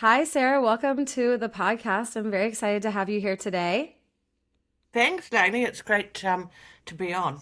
Hi, Sarah. Welcome to the podcast. I'm very excited to have you here today. Thanks, Lainey. It's great to be on.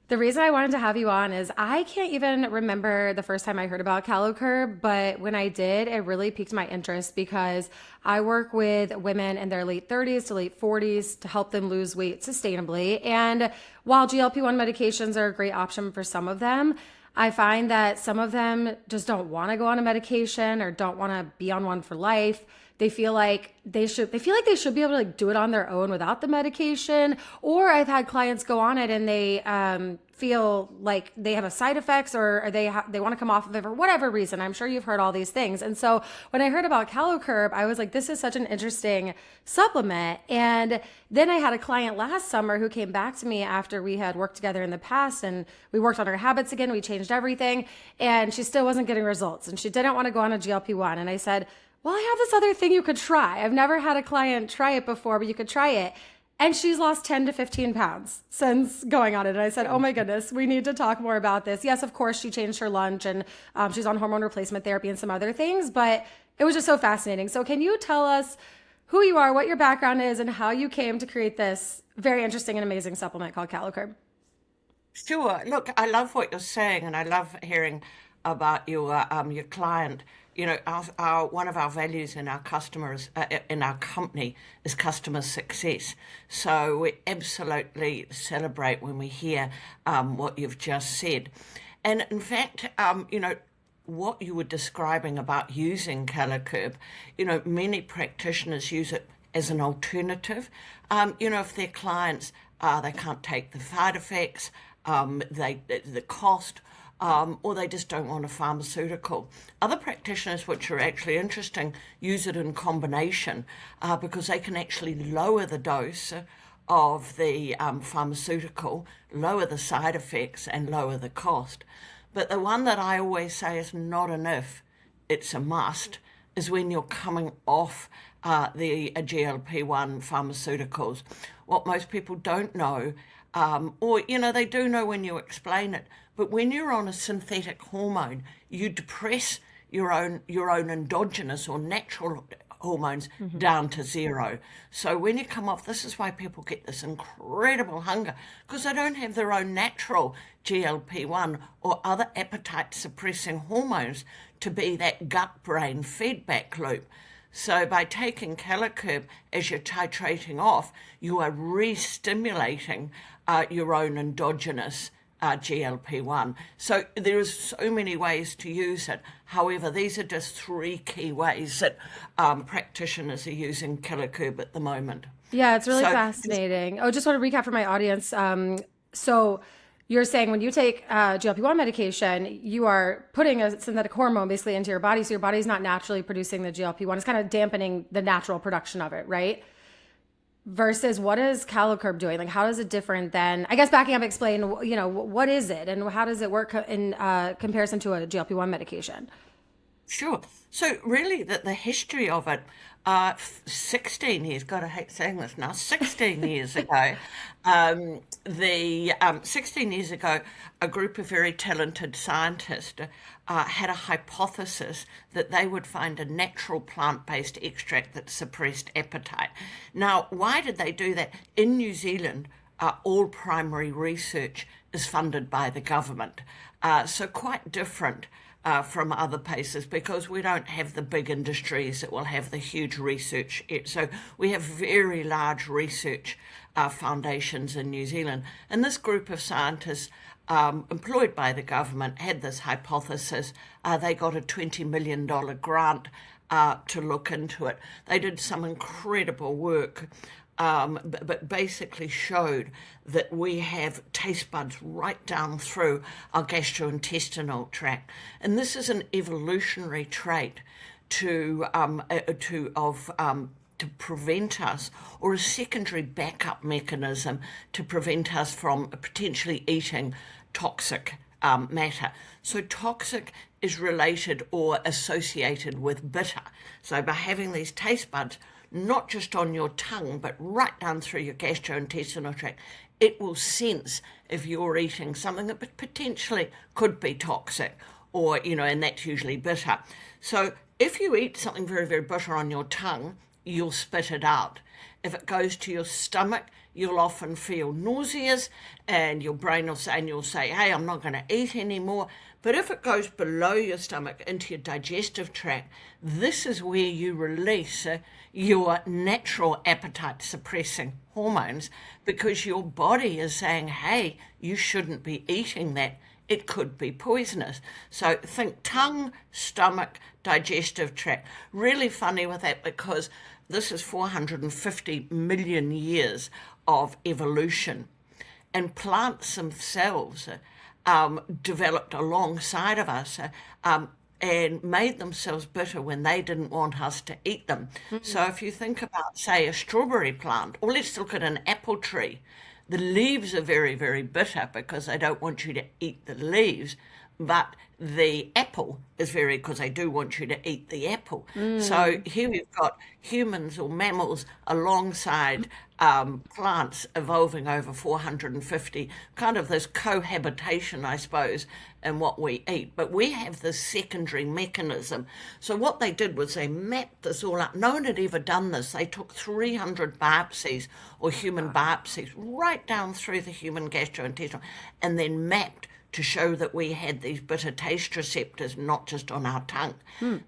The reason I wanted to have you on is I can't even remember the first time I heard about Calocurb, but when I did, it really piqued my interest because I work with women in their late 30s to late 40s to help them lose weight sustainably. And while GLP-1 medications are a great option for some of them, I find that some of them just don't want to go on a medication or don't want to be on one for life. They feel like they should be able to do it on their own without the medication. Or I've had clients go on it and they feel like they have a side effects or they want to come off of it for whatever reason. I'm sure you've heard all these things. And so when I heard about Calocurb, I was like, this is such an interesting supplement. And then I had a client last summer who came back to me after we had worked together in the past and we worked on her habits again. We changed everything and she still wasn't getting results and she didn't want to go on a GLP-1. And I said, well, I have this other thing you could try. I've never had a client try it before, but you could try it. And she's lost 10 to 15 pounds since going on it. And I said, oh my goodness, we need to talk more about this. Yes, of course, she changed her lunch and she's on hormone replacement therapy and some other things, but it was just so fascinating. So, can you tell us who you are, what your background is, and how you came to create this very interesting and amazing supplement called Calocurb? Sure. Look, I love what you're saying, and I love hearing about your client. Our one of our values in our customers in our company is customer success. So we absolutely celebrate when we hear what you've just said, and in fact, what you were describing about using Calocurb, many practitioners use it as an alternative. If their clients they can't take the side effects, the cost, or they just don't want a pharmaceutical. Other practitioners, which are actually interesting, use it in combination because they can actually lower the dose of the pharmaceutical, lower the side effects, and lower the cost. But the one that I always say is not an if, it's a must, is when you're coming off the GLP-1 pharmaceuticals. What most people don't know, or they do know when you explain it, but when you're on a synthetic hormone, you depress your own endogenous or natural hormones down to zero. So when you come off, this is why people get this incredible hunger, because they don't have their own natural GLP-1 or other appetite suppressing hormones to be that gut-brain feedback loop. So by taking Calocurb as you're titrating off, you are re-stimulating your own endogenous GLP-1. So there's so many ways to use it. However, these are just three key ways that practitioners are using Calocurb at the moment. Yeah, it's really So fascinating. Oh, just want to recap for my audience. So you're saying when you take GLP-1 medication, you are putting a synthetic hormone basically into your body. So your body's not naturally producing the GLP-1. It's kind of dampening the natural production of it, right? Versus what is Calocurb doing? Like, how is it different than, I guess backing up, explain, what is it and how does it work in comparison to a GLP-1 medication? Sure. So really the history of it, 16 years, God, I hate saying this now, 16 years ago, 16 years ago, a group of very talented scientists had a hypothesis that they would find a natural plant-based extract that suppressed appetite. Now, why did they do that? In New Zealand, all primary research is funded by the government, so quite different from other places because we don't have the big industries that will have the huge research. So we have very large research foundations in New Zealand. And this group of scientists employed by the government had this hypothesis. They got a $20 million grant to look into it. They did some incredible work, but basically showed that we have taste buds right down through our gastrointestinal tract, and this is an evolutionary trait to prevent us, or a secondary backup mechanism to prevent us from potentially eating toxic matter. So toxic is related or associated with bitter. So by having these taste buds not just on your tongue, but right down through your gastrointestinal tract, it will sense if you're eating something that potentially could be toxic or, and that's usually bitter. So If you eat something very, very bitter on your tongue, you'll spit it out. If it goes to your stomach, you'll often feel nauseous and your brain will say, and you'll say, hey, I'm not going to eat anymore. But if it goes below your stomach into your digestive tract, this is where you release your natural appetite suppressing hormones because your body is saying, hey, you shouldn't be eating that. It could be poisonous. So think tongue, stomach, digestive tract. Really funny with that because this is 450 million years of evolution. And plants themselves developed alongside of us and made themselves bitter when they didn't want us to eat them. So if you think about, say, a strawberry plant, or let's look at an apple tree, the leaves are very, very bitter because they don't want you to eat the leaves, but the apple is very, because they do want you to eat the apple. So here we've got humans or mammals alongside plants evolving over 450, kind of this cohabitation, I suppose, in what we eat. But we have this secondary mechanism. So what they did was they mapped this all up. No one had ever done this. They took 300 biopsies or human biopsies right down through the human gastrointestinal and then mapped to show that we had these bitter taste receptors, not just on our tongue.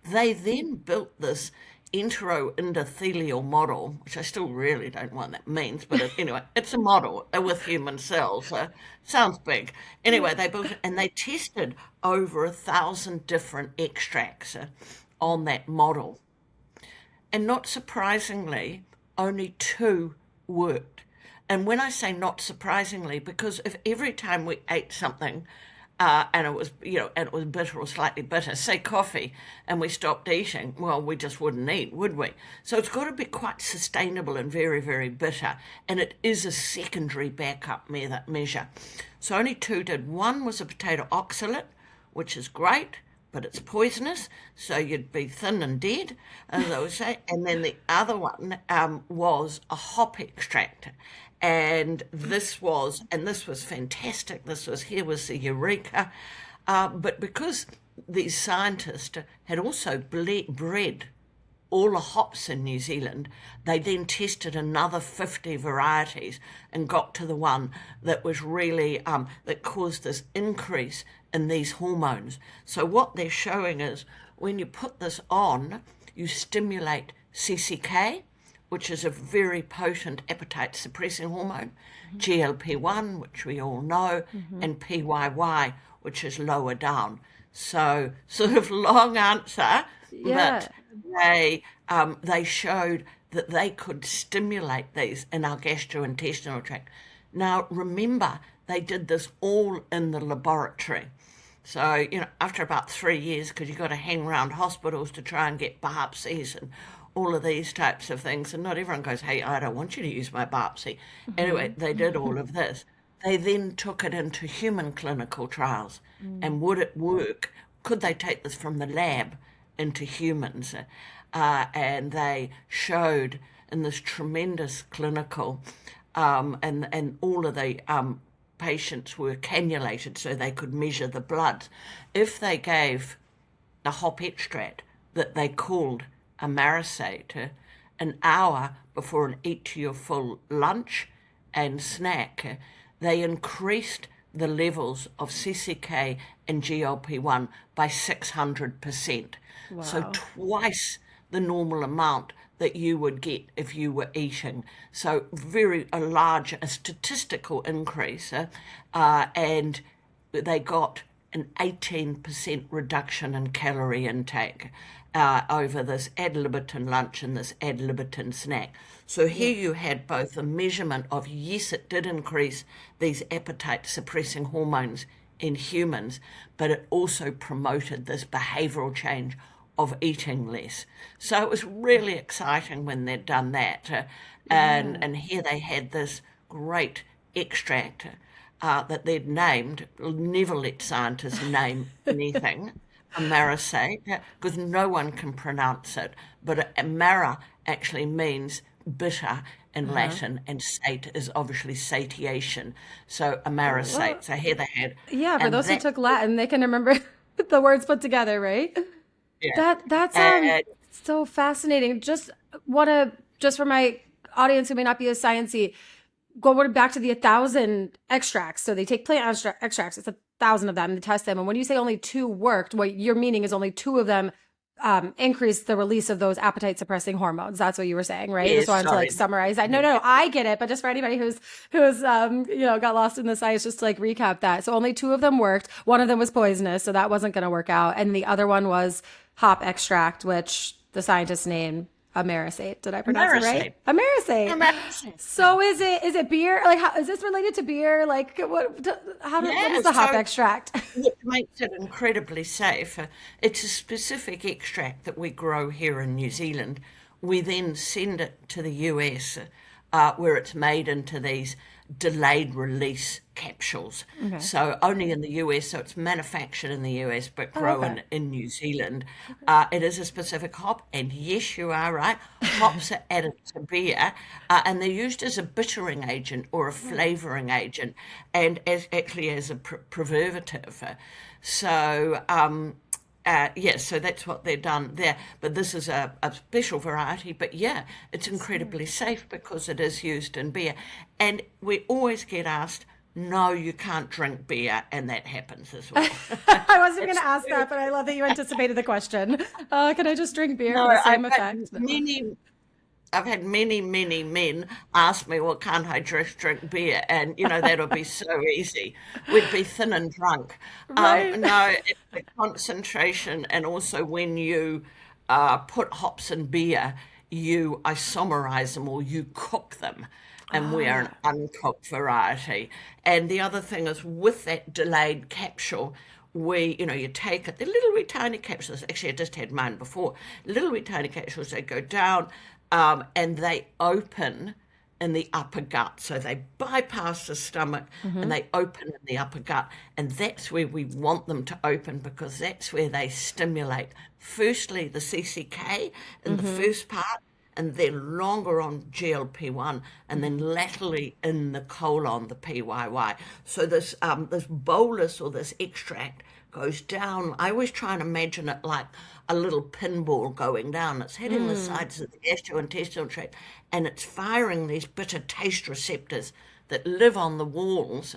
They then built this enteroendothelial model, which I still really don't know what that means, but anyway, it's a model with human cells. Sounds big. Anyway, they built it and they tested over 1,000 different extracts on that model. And not surprisingly, only 2 worked. And when I say not surprisingly, because if every time we ate something and it was, and it was bitter or slightly bitter, say coffee, and we stopped eating, well, we just wouldn't eat, would we? So it's got to be quite sustainable and very, very bitter. And it is a secondary backup measure. So only 2 did. One was a potato oxalate, which is great, but it's poisonous, so you'd be thin and dead, as I would say. And then the other one was a hop extract. And this was fantastic. Here was the eureka. But because these scientists had also bred all the hops in New Zealand, they then tested another 50 varieties and got to the one that was really, that caused this increase in these hormones. So what they're showing is when you put this on, you stimulate CCK, which is a very potent appetite suppressing hormone, GLP-1, which we all know, and PYY, which is lower down. So sort of long answer, Yeah. but they showed that they could stimulate these in our gastrointestinal tract. Now, remember, they did this all in the laboratory. So, after about 3 years, because you've got to hang around hospitals to try and get biopsies and all of these types of things, and not everyone goes, hey, I don't want you to use my biopsy. Anyway, they did all of this. They then took it into human clinical trials. And would it work? Could they take this from the lab into humans? And they showed in this tremendous clinical, and all of the patients were cannulated so they could measure the blood. If they gave a hop extract that they called a marisate an hour before an eat to your full lunch and snack, they increased the levels of CCK and GLP-1 by 600%. So Wow. twice the normal amount that you would get if you were eating. So a statistical increase, and they got an 18% reduction in calorie intake over this ad libitum lunch and this ad libitum snack. So here you had both a measurement of, yes, it did increase these appetite suppressing hormones in humans, but it also promoted this behavioral change of eating less. So it was really exciting when they'd done that. Yeah. And here they had this great extract that they'd named. Never let scientists name anything. Amarisate, because no one can pronounce it. But amara actually means bitter in Uh-huh. Latin, and sate is obviously satiation. So Well, amarisate. So here they had, yeah, for and those who that took Latin, they can remember the words put together, right? Yeah. That's And so fascinating. Just for my audience who may not be as sciencey, going back to the 1,000 extracts. So they take plant extracts. It's 1,000 of them. They test them, and when you say only two worked, what you're meaning is only two of them increase the release of those appetite suppressing hormones. That's what you were saying, right? Just yes, wanted to like sorry. summarize that. No, no, I get it. But just for anybody who's got lost in the science, just to like recap that. So only two of them worked. One of them was poisonous, so that wasn't going to work out. And the other one was hop extract, which the scientists named Amerisate. Did I pronounce it right? Amerisate. Amerisate. Amerisate. So is it beer? Like, how is this related to beer? Like, what Yeah, is the hop so extract? which makes it incredibly safe. It's a specific extract that we grow here in New Zealand. We then send it to the US, where it's made into these delayed release capsules. Okay. So only in the US, so it's manufactured in the US but Oh, okay. grown in New Zealand. It is a specific hop, and yes, you are right. Hops are added to beer, and they're used as a bittering agent or a flavoring agent, and as actually as a preservative. So, yeah, so that's what they've done there. But this is a special variety. But yeah, it's incredibly safe because it is used in beer. And we always get asked, no, you can't drink beer, and that happens as well. I wasn't going It's to ask that, but I love that you anticipated the question. Can I just drink beer for no, the same effect? I've had many, many men ask me, well, can't I just drink beer? And, that would be so easy. We'd be thin and drunk. Right. No, it's the concentration. And also when you put hops in beer, you isomerize them or you cook them. And we are an Ah, uncooked variety. And the other thing is with that delayed capsule, you take it, the little wee tiny capsules, actually I just had mine before, little wee tiny capsules, they go down and they open in the upper gut. So they bypass the stomach and they open in the upper gut. And that's where we want them to open because that's where they stimulate, firstly, the CCK in the first part, and then longer on GLP-1, and then laterally in the colon, the PYY. So this bolus or this extract goes down. I always try and imagine it like a little pinball going down. It's hitting the sides of the gastrointestinal tract, and it's firing these bitter taste receptors that live on the walls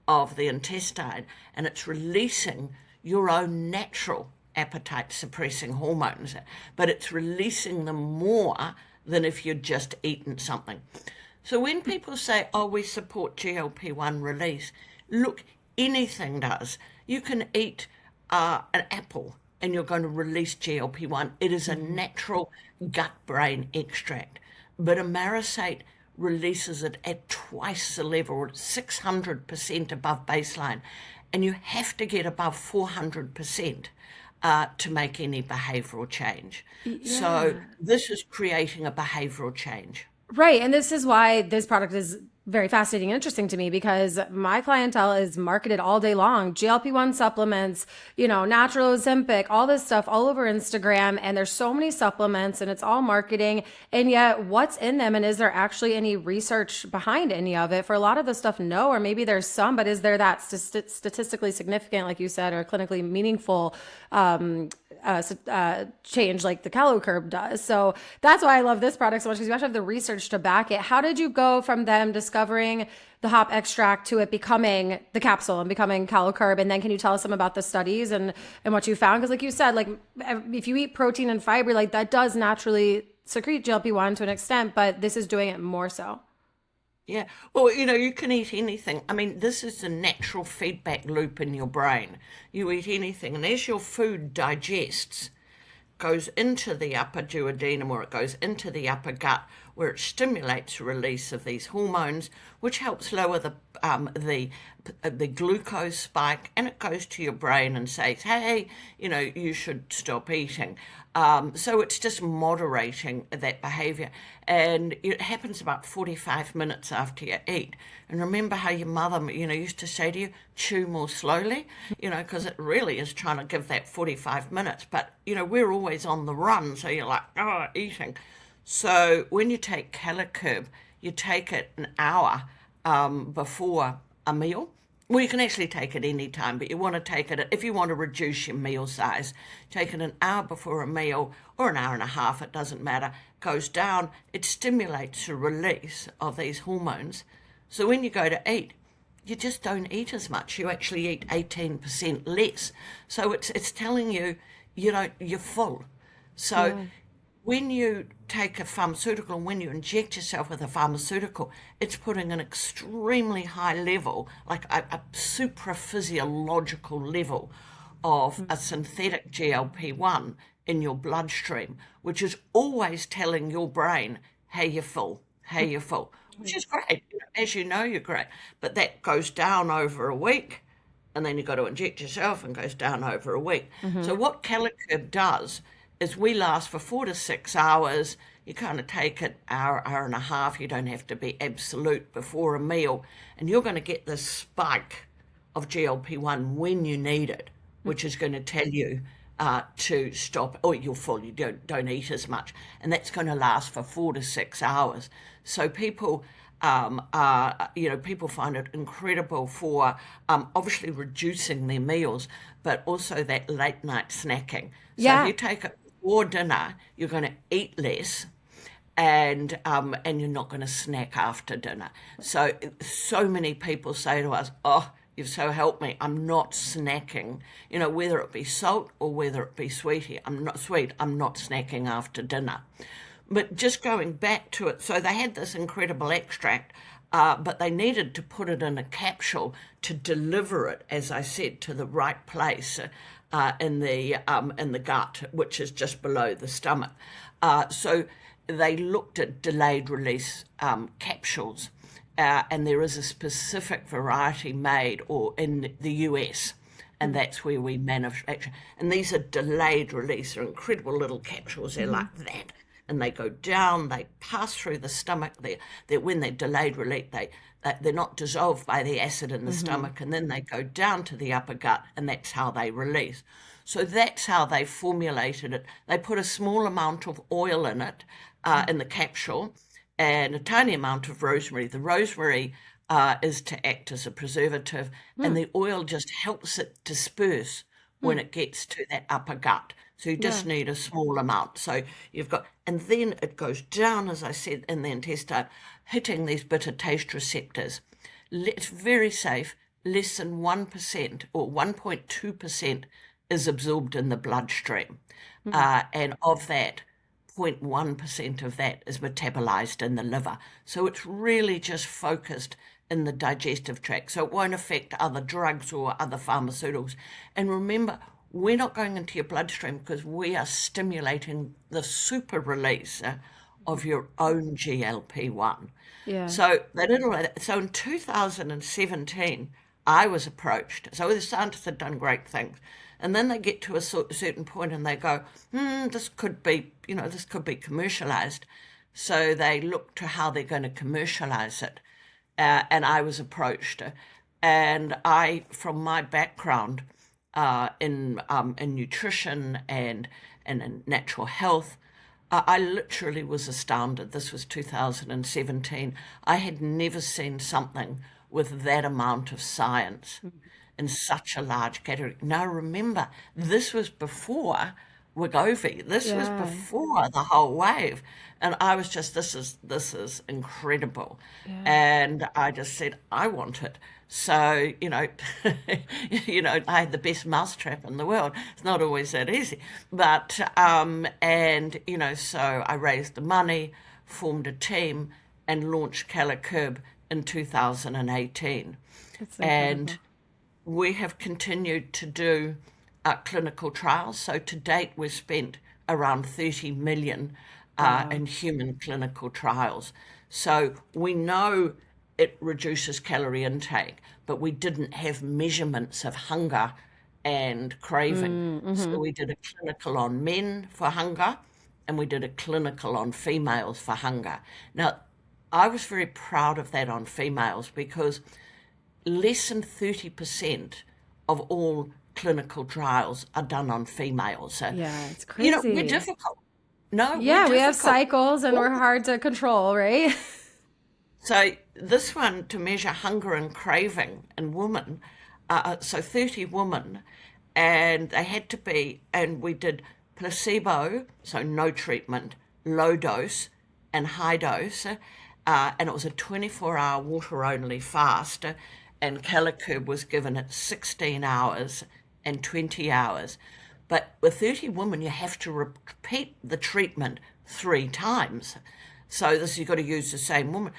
of the intestine, and it's releasing your own natural appetite suppressing hormones, but it's releasing them more than if you'd just eaten something. So when people say, oh, we support GLP-1 release, look, anything does. You can eat an apple and you're going to release GLP-1. It is a natural gut-brain extract. But Amerisate releases it at twice the level, at 600% above baseline. And you have to get above 400% to make any behavioral change. So yeah. this is creating a behavioral change. Right. And this is why this product is very fascinating and interesting to me because my clientele is marketed all day long. GLP-1 supplements, natural Ozempic, all this stuff all over Instagram. And there's so many supplements and it's all marketing. And yet what's in them? And is there actually any research behind any of it? For a lot of the stuff, no, or maybe there's some, but is there that statistically significant, like you said, or clinically meaningful change like the Calocurb does? So that's why I love this product so much because you actually have the research to back it. How did you go from them discovering the hop extract to it becoming the capsule and becoming Calocurb? And then can you tell us some about the studies and what you found? Because like you said, like if you eat protein and fiber, like that does naturally secrete GLP-1 to an extent, but this is doing it more so. Yeah. Well, you can eat anything. I mean, this is a natural feedback loop in your brain. You eat anything, and as your food digests, goes into the upper duodenum or it goes into the upper gut where it stimulates the release of these hormones, which helps lower the glucose spike, and it goes to your brain and says, hey, you should stop eating. So it's just moderating that behavior. And it happens about 45 minutes after you eat. And remember how your mother, used to say to you, chew more slowly, because it really is trying to give that 45 minutes. But, we're always on the run. So you're like, oh, eating. So when you take Calocurb, you take it an hour before a meal. Well, you can actually take it any time, but you want to take it, if you want to reduce your meal size, take it an hour before a meal or an hour and a half, it doesn't matter, goes down, it stimulates the release of these hormones. So when you go to eat, you just don't eat as much. You actually eat 18% less. So it's telling you you're full. So Yeah. when you take a pharmaceutical and when you inject yourself with a pharmaceutical, it's putting an extremely high level, like a supraphysiological level of a synthetic GLP-1 in your bloodstream, which is always telling your brain, hey, you're full, hey, you're full, which is great. As you know, you're great. But that goes down over a week, and then you've got to inject yourself and goes down over a week. So what Calocurb does is we last for 4 to 6 hours. You kind of take it hour, hour and a half. You don't have to be absolute before a meal. And you're going to get this spike of GLP-1 when you need it, which is going to tell you to stop, or you're full, you don't eat as much. And that's going to last for 4 to 6 hours. So people people find it incredible for obviously reducing their meals, but also that late night snacking. So if Yeah. you take it before dinner, you're going to eat less, and you're not going to snack after dinner. So many people say to us, "Oh, you've so helped me. I'm not snacking. Whether it be salt or whether it be sweetie. I'm not sweet. I'm not snacking after dinner." But just going back to it, so they had this incredible extract, but they needed to put it in a capsule to deliver it, as I said, to the right place in the gut, which is just below the stomach. So they looked at delayed release capsules, and there is a specific variety made or in the US. And that's where we manufacture. And these are delayed release. They're incredible little capsules. They're like that. And they go down, they pass through the stomach. When they're delayed release, they're not dissolved by the acid in the stomach, and then they go down to the upper gut, and that's how they release. So that's how they formulated it. They put a small amount of oil in it, in the capsule, and a tiny amount of rosemary. The rosemary is to act as a preservative, and the oil just helps it disperse when it gets to that upper gut. So you just Yeah. need a small amount. So you've got, and then it goes down, as I said, in the intestine, hitting these bitter taste receptors. It's very safe. Less than 1% or 1.2% is absorbed in the bloodstream. And of that, 0.1% of that is metabolized in the liver. So it's really just focused in the digestive tract. So it won't affect other drugs or other pharmaceuticals. And remember, we're not going into your bloodstream because we are stimulating the super release of your own GLP-1. Yeah. So in 2017, I was approached. So the scientists had done great things. And then they get to a certain point and they go, this could be commercialized. So they look to how they're going to commercialize it. And I was approached. And from my background in nutrition and in natural health, I literally was astounded. This was 2017. I had never seen something with that amount of science in such a large category. Now remember, this was before Wegovy. This was Yeah. before the whole wave. And I was just, this is incredible. Yeah. And I just said, I want it. So, I had the best mousetrap in the world. It's not always that easy. But, so I raised the money, formed a team, and launched Calocurb in 2018. It's And incredible. we have continued to do clinical trials. So to date, we've spent around 30 million Wow. in human clinical trials. So we know it reduces calorie intake, but we didn't have measurements of hunger and craving. So we did a clinical on men for hunger, and we did a clinical on females for hunger. Now, I was very proud of that on females because less than 30% of all clinical trials are done on females. So, Yeah, it's we're crazy. difficult. No, we're Yeah, we have difficult. cycles and we're hard to control, right? So this one to measure hunger and craving in women, so 30 women, and they had to be, and we did placebo, so no treatment, low dose, and high dose, and it was a 24-hour water-only fast, and Calocurb was given at 16 hours and 20 hours. But with 30 women, you have to repeat the treatment 3 times. So this you've got to use the same woman,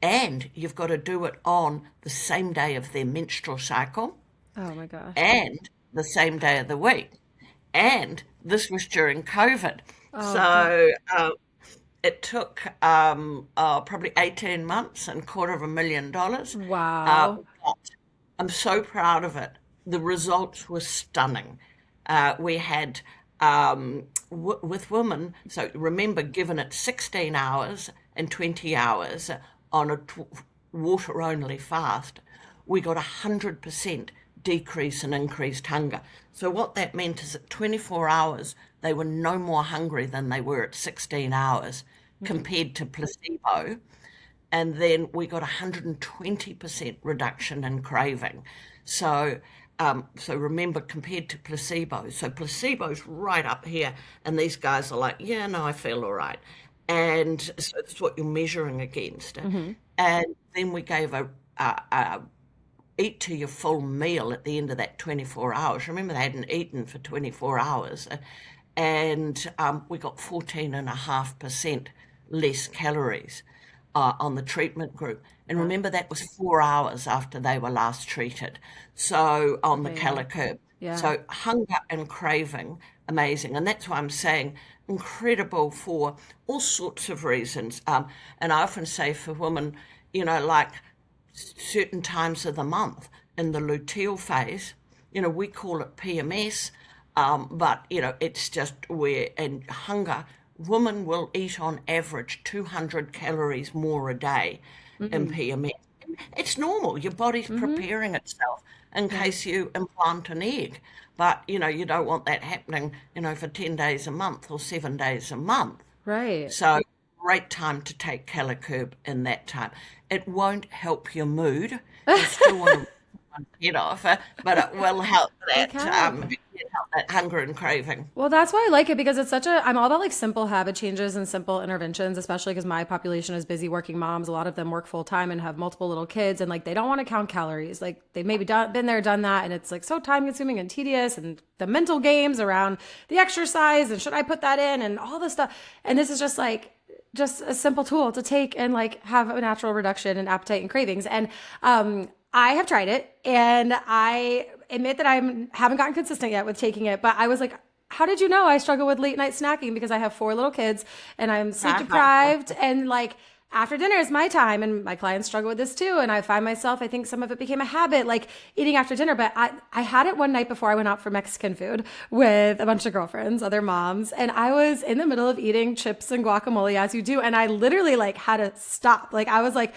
and you've got to do it on the same day of their menstrual cycle Oh my gosh. and the same day of the week. And this was during COVID. Oh, So it took probably 18 months and $250,000. wow. But I'm so proud of it. The results were stunning. We had with women, so remember, given it 16 hours and 20 hours on a water only fast, we got 100% decrease in increased hunger. So what that meant is at 24 hours, they were no more hungry than they were at 16 hours compared to placebo. And then we got 120% reduction in craving. So, so remember, compared to placebo, so placebo's right up here, and these guys are like, yeah, no, I feel all right. And so that's what you're measuring against. And then we gave a eat to your full meal at the end of that 24 hours. Remember, they hadn't eaten for 24 hours. And we got 14.5% less calories on the treatment group. And remember, that was 4 hours after they were last treated. So on the Okay, yeah. Calocurb. Yeah. So hunger and craving, amazing. And that's why I'm saying incredible for all sorts of reasons. And I often say for women, like certain times of the month in the luteal phase, we call it PMS, but, it's just where in hunger, women will eat on average 200 calories more a day in Mm-hmm. PMS. It's normal. Your body's Mm-hmm. preparing itself in Right. case you implant an egg. But, you don't want that happening, for 10 days a month or 7 days a month. Right. So great time to take Calocurb in that time. It won't help your mood. You still want to get off, but it will help It that can. hunger and craving. Well, that's why I like it because it's such a, I'm all about like simple habit changes and simple interventions, especially because my population is busy working moms. A lot of them work full time and have multiple little kids and like they don't want to count calories. Like they've maybe been there, done that. And it's like so time consuming and tedious and the mental games around the exercise and should I put that in and all this stuff. And this is just a simple tool to take and like have a natural reduction in appetite and cravings. And I have tried it and I admit that I haven't gotten consistent yet with taking it, but I was like, how did you know I struggle with late night snacking? Because I have 4 little kids and I'm sleep deprived and like after dinner is my time and my clients struggle with this too. And I find myself, I think some of it became a habit, like eating after dinner. But I had it one night before I went out for Mexican food with a bunch of girlfriends, other moms. And I was in the middle of eating chips and guacamole as you do. And I literally like had to stop. Like I was like,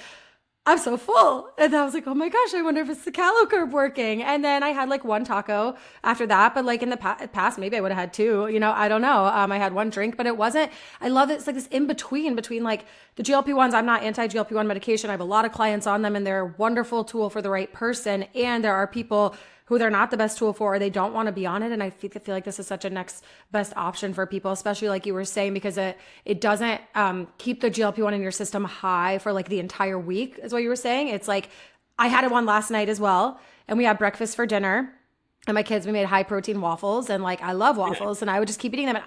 I'm so full. And I was like, oh my gosh, I wonder if it's the Calocurb working. And then I had like one taco after that. But like in the past, maybe I would have had two, I don't know. I had one drink, but it wasn't, I love it. It's like this in between like the GLP-1s. I'm not anti GLP-1 medication. I have a lot of clients on them and they're a wonderful tool for the right person. And there are people who they're not the best tool for or they don't want to be on it. And I feel like this is such a next best option for people, especially like you were saying, because it doesn't keep the GLP-1 in your system high for like the entire week is what you were saying. It's like I had one last night as well and we had breakfast for dinner and my kids, we made high protein waffles and like I love waffles and I would just keep eating them and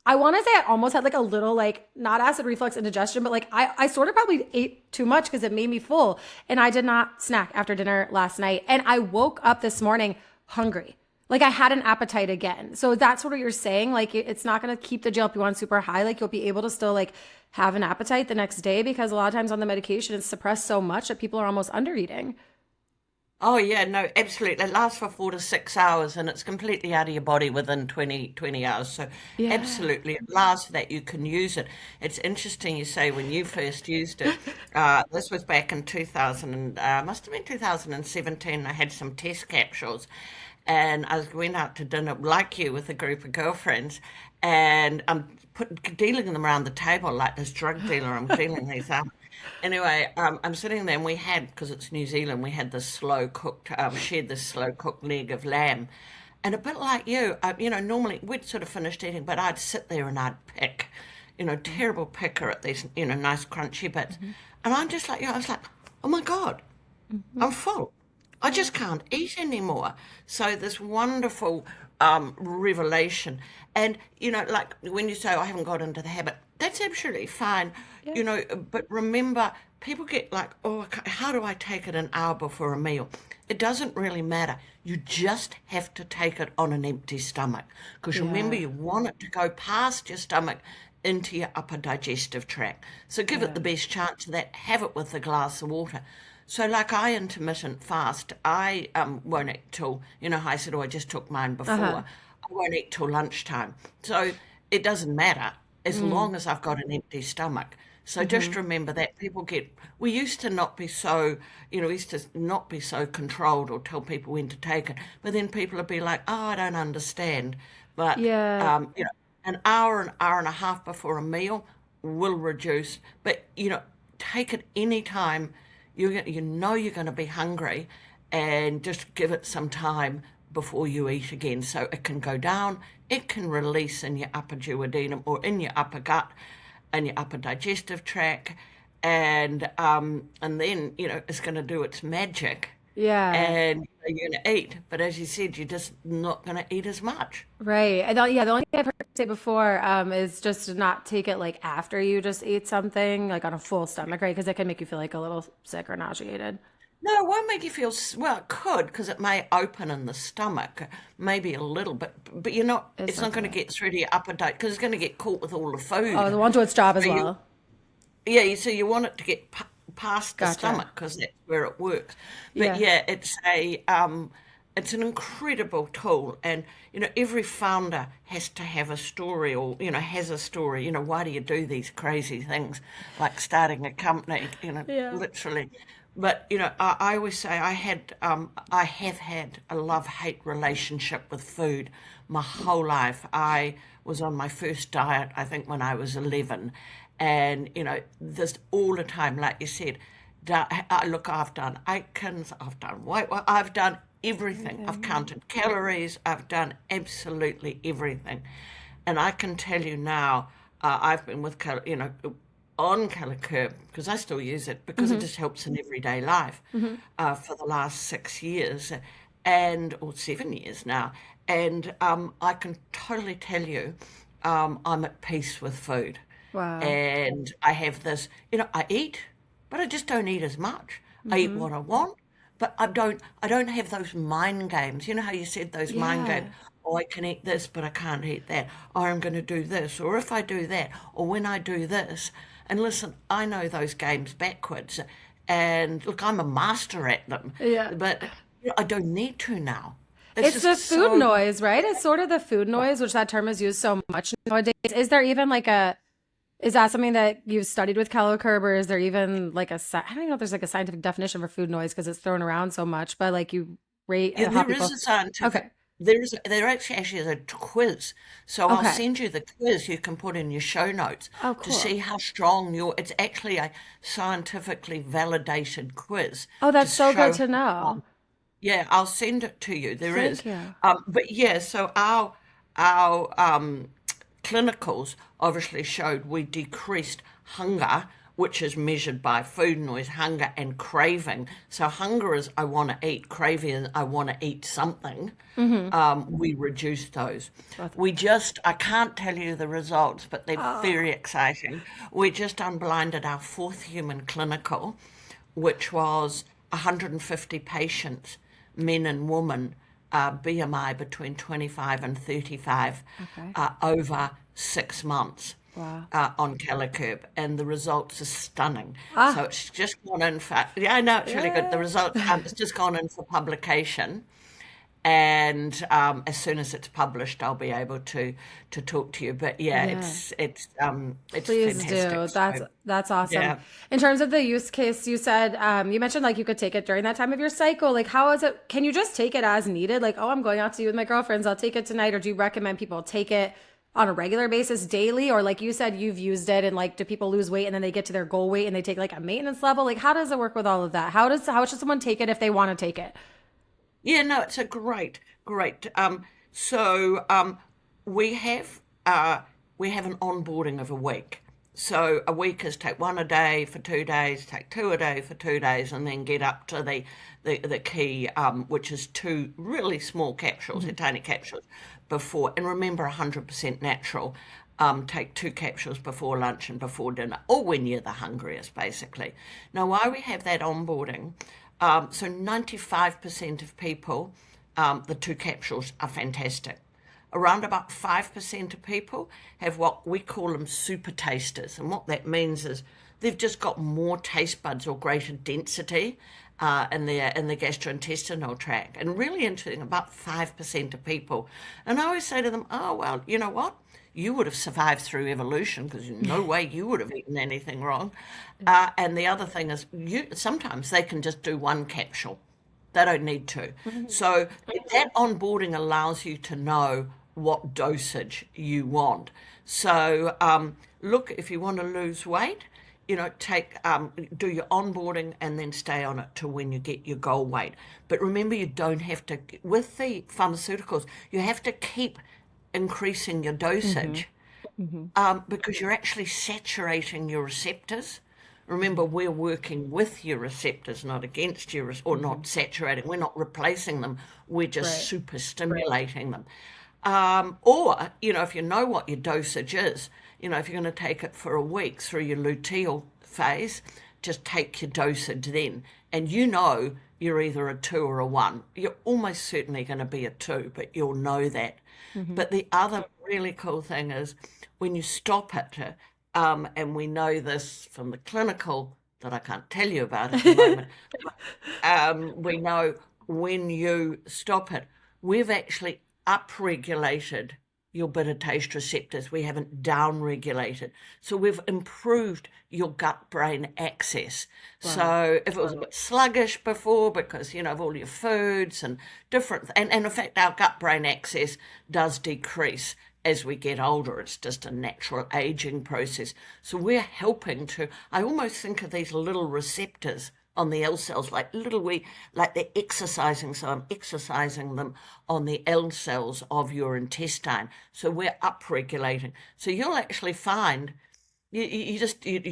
I want to say I almost had like a little like not acid reflux indigestion, but like I sort of probably ate too much because it made me full. And I did not snack after dinner last night. And I woke up this morning hungry. Like I had an appetite again. So that's what you're saying. Like it's not going to keep the GLP-1 super high. Like you'll be able to still like have an appetite the next day because a lot of times on the medication it's suppressed so much that people are almost under eating. Oh, yeah, no, absolutely. It lasts for 4 to 6 hours and it's completely out of your body within 20 hours. So, Yeah. absolutely, it lasts that you can use it. It's interesting you say when you first used it, this was back in 2000, must have been 2017. I had some test capsules and went out to dinner like you with a group of girlfriends and I'm dealing them around the table like this drug dealer. I'm dealing these out. Anyway, I'm sitting there and we had, because it's New Zealand, we had this slow cooked, shared this slow cooked leg of lamb. And a bit like you, normally we'd sort of finished eating, but I'd sit there and I'd pick, terrible picker at these, nice crunchy bits. And I'm just like, I was like, oh my God, I'm full. I just can't eat anymore. So this wonderful revelation. And, like when you say, "Oh, I haven't got into the habit," that's absolutely fine, Yeah. but remember, people get like, oh, how do I take it an hour before a meal? It doesn't really matter. You just have to take it on an empty stomach. Because remember, Yeah. you want it to go past your stomach into your upper digestive tract. So give it Yeah. the best chance of that. Have it with a glass of water. So, like I intermittent fast, I won't eat till, I said, oh, I just took mine Uh-huh. before. I won't eat till lunchtime. So it doesn't matter as Mm. long as I've got an empty stomach. So Mm-hmm. just remember that we used to not be so, we used to not be so controlled or tell people when to take it. But then people would be like, oh, I don't understand. But, Yeah. an hour and a half before a meal will reduce. But, take it any time you're going to be hungry, and just give it some time before you eat again so it can go down. It can release in your upper duodenum or in your upper gut and your upper digestive tract, and then it's going to do its magic, Yeah. and you're going to eat. But as you said, you're just not going to eat as much. Right. Yeah, the only thing I've heard you say before is just to not take it like after you just ate something, like on a full stomach, right? Because it can make you feel like a little sick or nauseated. No, it won't make you feel well. It could, because it may open in the stomach, maybe a little, but you're not. It's It's not not too going to bad. get through to your upper diet because it's going to get caught with all the Oh, food. the one to its job as So you, well. yeah, so you want it to get past the Gotcha. stomach because that's where it works. But Yeah. yeah, it's an incredible tool, and every founder has to have a story, or has a story. Why do you do these crazy things like starting a company? Yeah. Literally. But I always say I have had a love-hate relationship with food my whole life. I was on my first diet, I think, when I was 11, and this all the time, like you said. Look, I've done Atkins, I've done weight, I've done everything. I've Everything. counted calories, I've done absolutely everything, and I can tell you now, I've been with on Calocurb, because I still use it because it Mm-hmm. just helps in everyday life, Mm-hmm. for the last 6 years, or 7 years now, and I can totally tell you, I'm at peace with food, Wow. and I have this. I eat, but I just don't eat as much. I eat Mm-hmm. what I want, but I don't have those mind games. You know how you said those mind games? Yeah. Oh, I can eat this, but I can't eat that. Or I'm going to do this, or if I do that, or when I do this. And listen, I know those games backwards. And look, I'm a master at them, Yeah. but I don't need to now. It's It's just the food so. noise, right? It's sort of the food noise, which that term is used so much nowadays. Is there even like a, is that something that you've studied with Calocurb, or is there even like I don't even know if there's like a scientific definition for food noise because it's thrown around so much, but like you rate Yeah, how there is people, a scientific. okay. There actually is a quiz. So I'll Okay. send you the quiz you can put in your show notes Oh, to see cool. how strong your. It's actually a scientifically validated quiz Oh, to that's so good show to how know. strong. Yeah, I'll send it to you. There is. Thank you. But yeah, so our clinicals obviously showed we decreased hunger, which is measured by food noise, hunger and craving. So hunger is I want to eat, craving is I want to eat something. Mm-hmm. We reduced those. Both. I can't tell you the results, but they're Oh, very exciting. We just unblinded our fourth human clinical, which was 150 patients, men and women, BMI between 25 and 35, okay. over 6 months, Wow. on Calocurb, and the results are stunning. So Ah, it's just gone in for, yeah, I know it's really good. The yeah. results, it's just gone in for publication, and as soon as it's published, I'll be able to talk to you. But yeah, Yeah. it's Please fantastic. do. So That's awesome. yeah. In terms of the use case, you said you mentioned like you could take it during that time of your cycle. Like, how is it? Can you just take it as needed? Like, oh, I'm going out to eat with my girlfriends. I'll take it tonight. Or do you recommend people take it on a regular basis daily, or like you said, you've used it, and like do people lose weight and then they get to their goal weight and they take like a maintenance level? Like how does it work with all of that? How should someone take it if they want to take it? Yeah, no, it's a great. We have we have an onboarding of a week. So a week is take one a day for 2 days, take two a day for 2 days, and then get up to the key, which is two really small capsules, Mm-hmm. tiny capsules, before. And remember, 100% natural. Take two capsules before lunch and before dinner, or when you're the hungriest, basically. Now, why we have that onboarding? So 95% of people, the two capsules are fantastic. Around about 5% of people have what we call them super tasters. And what that means is they've just got more taste buds or greater density in the gastrointestinal tract. And really interesting, about 5% of people. And I always say to them, oh, well, you know what? You would have survived through evolution because no way you would have eaten anything wrong. And the other thing is, sometimes they can just do one capsule. They don't need to. So that onboarding allows you to know what dosage you want. So look, if you want to lose weight, take do your onboarding and then stay on it to when you get your goal weight. But remember, you don't have to, with the pharmaceuticals, you have to keep increasing your Mm-hmm. dosage Mm-hmm. because you're actually saturating your receptors. Remember, we're working with your receptors, not against your, or Mm-hmm. not saturating. We're not replacing them. We're just Right. super stimulating them. Or, if you know what your dosage is, if you're going to take it for a week through your luteal phase, just take your dosage then. And you're either a two or a one. You're almost certainly going to be a two, but you'll know that. Mm-hmm. But the other really cool thing is when you stop it, and we know this from the clinical that I can't tell you about at the moment, we know when you stop it, we've actually upregulated your bitter taste receptors. We haven't downregulated. So we've improved your gut-brain access. Wow. So if it was a bit sluggish before because, of all your foods and different, and in fact, our gut-brain access does decrease as we get older. It's just a natural aging process. So we're helping to, I almost think of these little receptors on the L cells, like they're exercising. So I'm exercising them on the L cells of your intestine. So we're upregulating. So you'll actually find you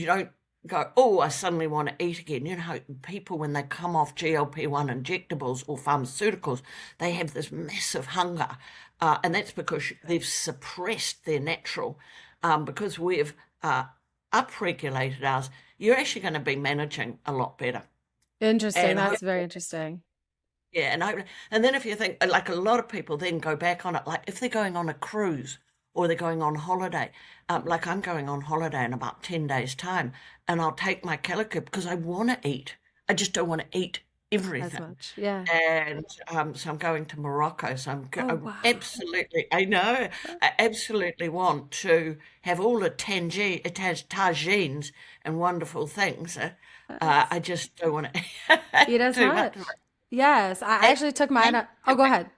don't go, oh, I suddenly want to eat again. People, when they come off GLP-1 injectables or pharmaceuticals, they have this massive hunger. And that's because they've suppressed their natural. Because we've upregulated ours, you're actually going to be managing a lot better. Interesting. And That's very interesting. yeah, and then if you think, like, a lot of people then go back on it, like if they're going on a cruise or they're going on holiday, like I'm going on holiday in about 10 days' time, and I'll take my Calocurb because I want to eat. I just don't want to eat As everything. much. Yeah. And so I'm going to Morocco. So Oh, I wow. absolutely, I know, I absolutely want to have all the tagines and wonderful things. Yes. I just don't want to Eat eat as too much of much. Yes. I it. actually took mine. And Oh, go ahead.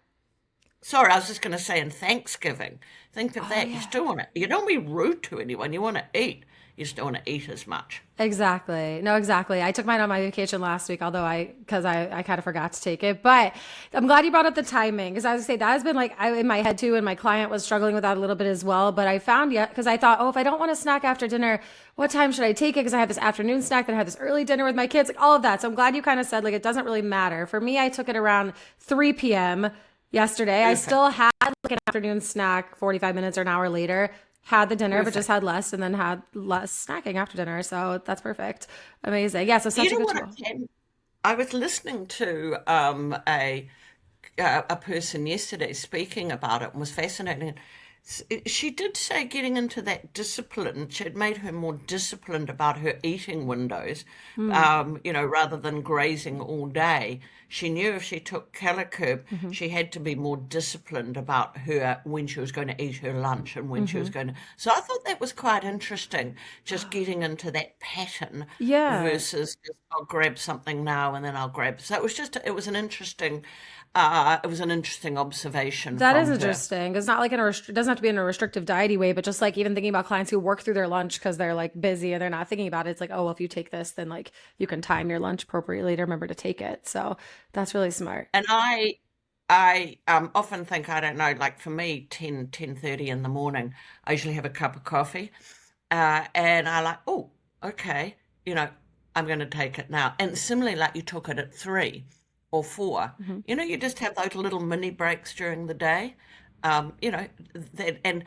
sorry, I was just going to say, in Thanksgiving, think of Oh, that. You yeah. still want to, you don't be rude to anyone. You want to eat. You still want to eat as much. Exactly. No, exactly. I took mine on my vacation last week, although because I kind of forgot to take it. But I'm glad you brought up the timing because I was gonna say that has been like in my head too, and my client was struggling with that a little bit as well. But I found yet because I thought, oh, if I don't want to snack after dinner, what time should I take it? Because I have this afternoon snack, then I have this early dinner with my kids, like all of that. So I'm glad you kind of said like it doesn't really matter. For me, I took it around 3 p.m. yesterday. I Perfect. still had like an afternoon snack 45 minutes or an hour later, had the dinner, but just Perfect. had less and then had less snacking after dinner. So that's perfect. Amazing. Yeah. So You such a know good what I tool. can? I was listening to a person yesterday speaking about it and was fascinating. She did say getting into that discipline, she had made her more disciplined about her eating windows, Hmm. rather than grazing all day. She knew if she took Calocurb, Mm-hmm. she had to be more disciplined about her when she was going to eat her lunch and when she Mm-hmm. was going to. So I thought that was quite interesting, just getting into that pattern Yeah. versus just, I'll grab something now and then I'll grab. So it was an interesting. It was an interesting observation That is from her. interesting. It's not like it doesn't have to be in a restrictive diety way, but just like even thinking about clients who work through their lunch because they're like busy and they're not thinking about it. It's like, oh, well, if you take this, then like you can time your lunch appropriately to remember to take it. So that's really smart. And I often think, I don't know, like for me, 10:30 in the morning, I usually have a cup of coffee. And I like, oh, okay, you know, I'm going to take it now. And similarly, like you took it at 3 or 4, Hmm. you just have those little mini breaks during the day. You know, and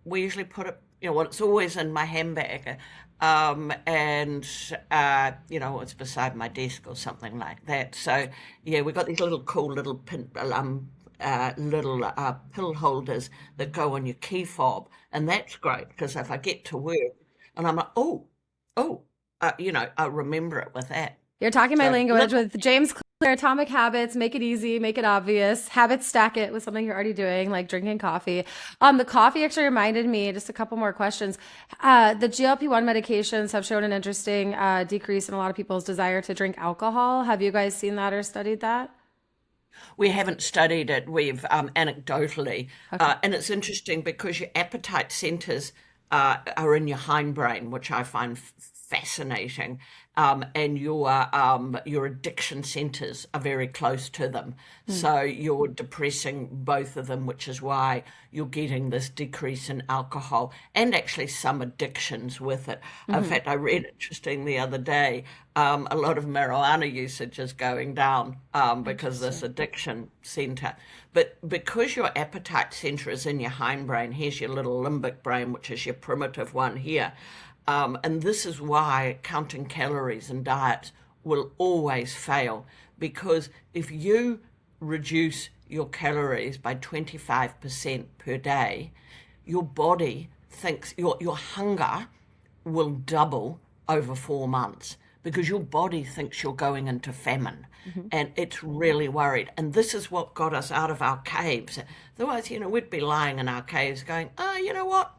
we usually put it, well, it's always in my handbag. And it's beside my desk or something like that. So yeah, we got these little cool little pill holders that go on your key fob, and that's great because if I get to work and I'm like, oh, I'll remember it with that. You're talking my So language little, with James Clear, Atomic Habits, make it easy, make it obvious. Habits stack it with something you're already doing, like drinking coffee. The coffee actually reminded me, just a couple more questions. The GLP-1 medications have shown an interesting decrease in a lot of people's desire to drink alcohol. Have you guys seen that or studied that? we haven't studied it. We've anecdotally, Okay. and it's interesting because your appetite centers are in your hindbrain, which I find fascinating. And your addiction centers are very close to them. Hmm. So you're depressing both of them, which is why you're getting this decrease in alcohol and actually some addictions with it. In Hmm. fact, I read interesting the other day, a lot of marijuana usage is going down because this Interesting. addiction center. But because your appetite center is in your hindbrain, here's your little limbic brain, which is your primitive one here. And this is why counting calories and diets will always fail, because if you reduce your calories by 25% per day, your body thinks your hunger will double over 4 months because your body thinks you're going into famine, Hmm. and it's really worried. And this is what got us out of our caves. Otherwise, we'd be lying in our caves going, oh, you know what?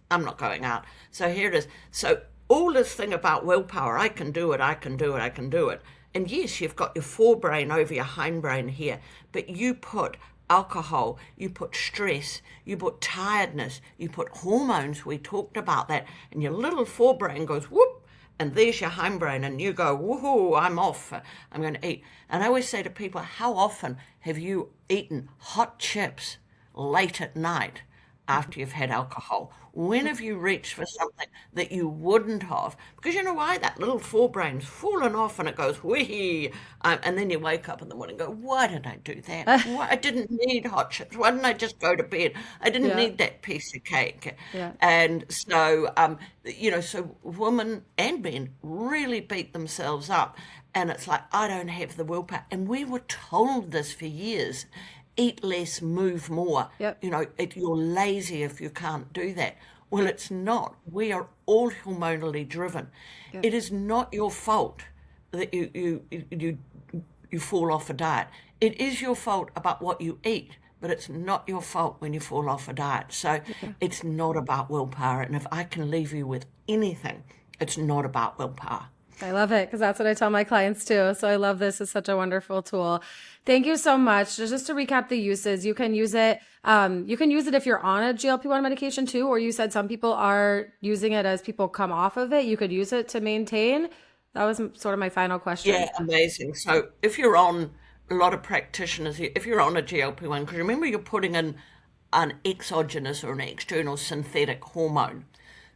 I'm not going out. So here it is. So all this thing about willpower, I can do it, I can do it, I can do it. And yes, you've got your forebrain over your hindbrain here, but you put alcohol, you put stress, you put tiredness, you put hormones, we talked about that, and your little forebrain goes whoop, and there's your hindbrain, and you go, woohoo, I'm off, I'm going to eat. And I always say to people, how often have you eaten hot chips late at night after you've had alcohol? When have you reached for something that you wouldn't have? Because you know why? That little forebrain's fallen off and it goes, wee. And then you wake up in the morning and go, why did I do that? Why? I didn't need hot chips. Why didn't I just go to bed? I didn't Yeah. need that piece of cake. Yeah. And so, so women and men really beat themselves up. And it's like, I don't have the willpower. And we were told this for years. Eat less, move more. Yep. You're lazy if you can't do that. Well, it's not. We are all hormonally driven. Yep. It is not your fault that you fall off a diet. It is your fault about what you eat, but it's not your fault when you fall off a diet. So Yeah. it's not about willpower. And if I can leave you with anything, it's not about willpower. I love it because that's what I tell my clients too. So I love this. It's such a wonderful tool. Thank you so much. Just to recap the uses, you can use it. You can use it if you're on a GLP-1 medication too, or you said some people are using it as people come off of it. You could use it to maintain. That was sort of my final question. Yeah, amazing. So if you're on, a lot of practitioners, if you're on a GLP-1, because remember you're putting in an exogenous or an external synthetic hormone.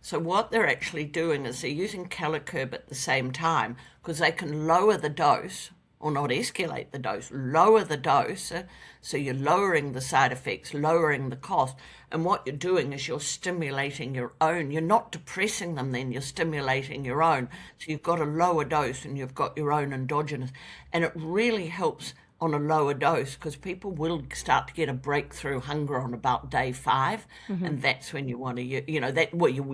So what they're actually doing is they're using Calocurb at the same time because they can lower the dose, or not escalate the dose, lower the dose. So you're lowering the side effects, lowering the cost. And what you're doing is you're stimulating your own. You're not depressing them then, you're stimulating your own. So you've got a lower dose and you've got your own endogenous. And it really helps on a lower dose because people will start to get a breakthrough hunger on about day 5, Hmm. and that's when you want to you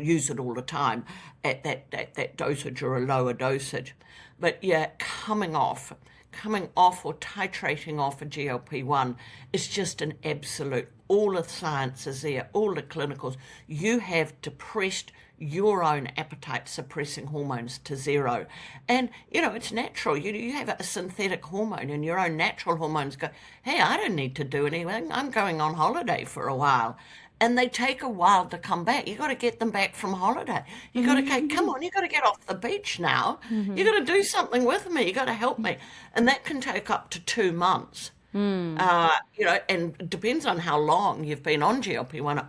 use it all the time at that dosage or a lower dosage. But yeah, coming off coming off or titrating off a GLP-1 is just an absolute. All the science is there, all the clinicals. You have depressed your own appetite suppressing hormones to zero. And, it's natural. You have a synthetic hormone and your own natural hormones go, hey, I don't need to do anything. I'm going on holiday for a while. And they take a while to come back. You got to get them back from holiday. You got to come on. You got to get off the beach now. You got to do something with me. You got to help me, and that can take up to 2 months. And it depends on how long you've been on GLP-1. It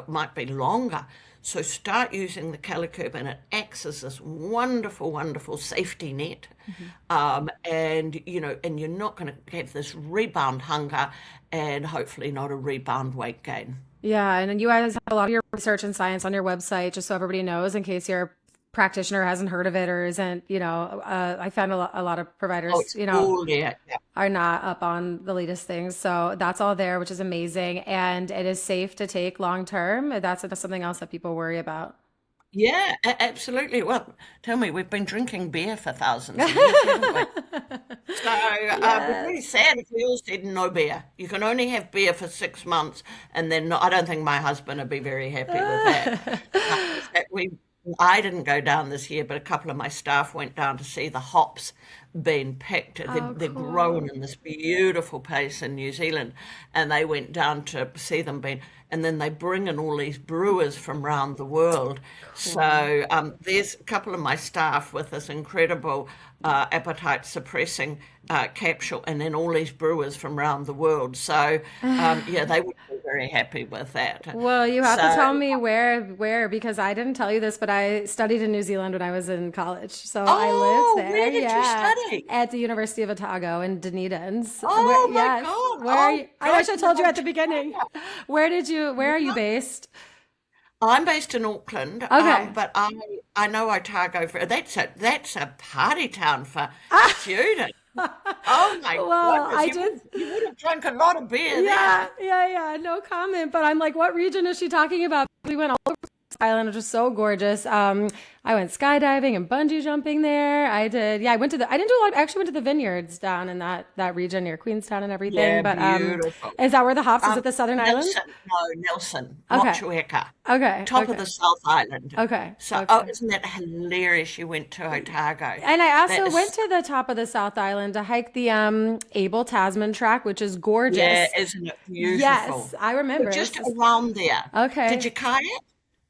might be longer. So start using the Calocurb, and it acts as this wonderful, wonderful safety net. And you're not going to have this rebound hunger and hopefully not a rebound weight gain. Yeah, and then you guys have a lot of your research and science on your website, just so everybody knows, in case your practitioner hasn't heard of it or isn't, I found a lot of providers, Cool, yeah. are not up on the latest things. So that's all there, which is amazing. And it is safe to take long term. That's something else that people worry about. Yeah, absolutely. Well, tell me, we've been drinking beer for thousands of years, haven't we? So it's really Yes. sad if we all said no beer. You can only have beer for 6 months, and then I don't think my husband would be very happy with that. We I didn't go down this year, but a couple of my staff went down to see the hops being picked. Oh, They're grown cool. in this beautiful place in New Zealand, and they went down to see them being, and then they bring in all these brewers from around the world. Cool. So there's a couple of my staff with this incredible appetite suppressing capsule, and then all these brewers from around the world. So yeah, they would be very happy with that. Well, you have to So, tell me where, because I didn't tell you this, but I studied in New Zealand when I was in college. So I lived oh, there, where did you yeah, study? at the University of Otago in Dunedin. Oh my Yes, God. where are Oh you? I God, should have you told you at want the to beginning. know. Where are you based? I'm based in Auckland, Okay. but I know Otago for that's a party town for Ah, students. Oh my well, goodness, I did. you would have drunk a lot of beer Yeah, there. yeah, yeah. No comment. But I'm like, what region is she talking about? We went all over this island, which was so gorgeous. I went skydiving and bungee jumping there. I did. Yeah, I didn't do a lot. I actually went to the vineyards down in that region near Queenstown and everything. Yeah, But beautiful. is that where the hops? Is Um, it the Southern Island? Nelson, no, Nelson, Okay. Motueka, Okay. top of Okay. the South Island. Okay. So, oh, Okay. isn't that hilarious? You went to Otago. And I That also went is, to the top of the South Island to hike the Abel Tasman track, which is yeah, gorgeous. isn't it Yes, beautiful? I But remember. just around there, did Okay. you kayak?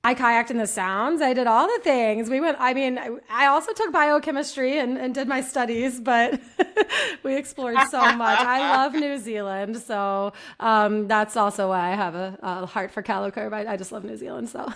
I kayaked in the sounds. I did all the things. I mean, I also took biochemistry and did my studies, but we explored so much. I love New Zealand. So that's also why I have a heart for Calocurb. I just love New Zealand. So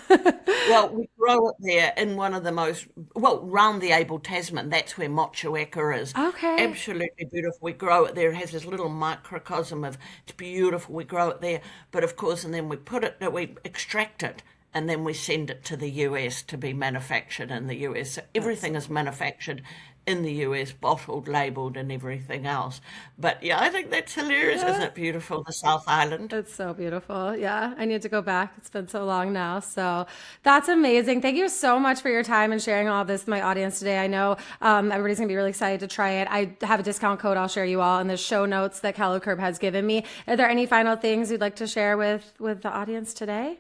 Well, we grow it there in one of the most, well, round the Abel Tasman. That's where Motueka is. okay. Absolutely beautiful. We grow it there. It has this little microcosm of, it's beautiful. We grow it there. But of course, and then we extract it, and then we send it to the US to be manufactured in the US. So That's everything is manufactured in the US, bottled, labeled, and everything else. But yeah, I think that's hilarious. Isn't yeah. it beautiful, the South Island? It's so beautiful. Yeah, I need to go back. It's been so long now. So that's amazing. Thank you so much for your time and sharing all this with my audience today. I know everybody's going to be really excited to try it. I have a discount code I'll share you all in the show notes that Calocurb has given me. Are there any final things you'd like to share with the audience today?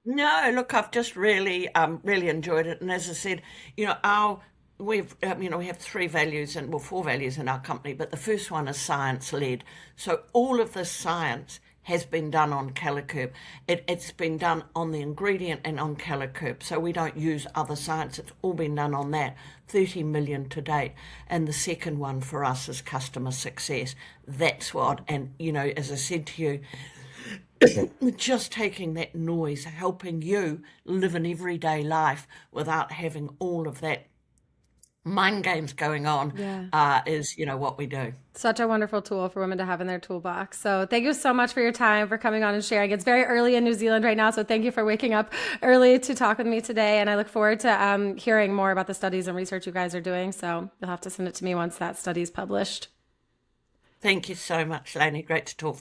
No, look, I've just really enjoyed it, and as I said, our we have three values and well, four values in our company, but the first one is science led. So all of this science has been done on Calocurb. It's been done on the ingredient and on Calocurb. So we don't use other science. It's all been done on that. 30 million to date. And the second one for us is customer success. That's what, and as I said to you, just taking that noise, helping you live an everyday life without having all of that mind games going on, Yeah. is what we do. Such a wonderful tool for women to have in their toolbox. So thank you so much for your time, for coming on and sharing. It's very early in New Zealand right now, so thank you for waking up early to talk with me today. And I look forward to hearing more about the studies and research you guys are doing. So you'll have to send it to me once that study's published. Thank you so much, Lainey. Great to talk.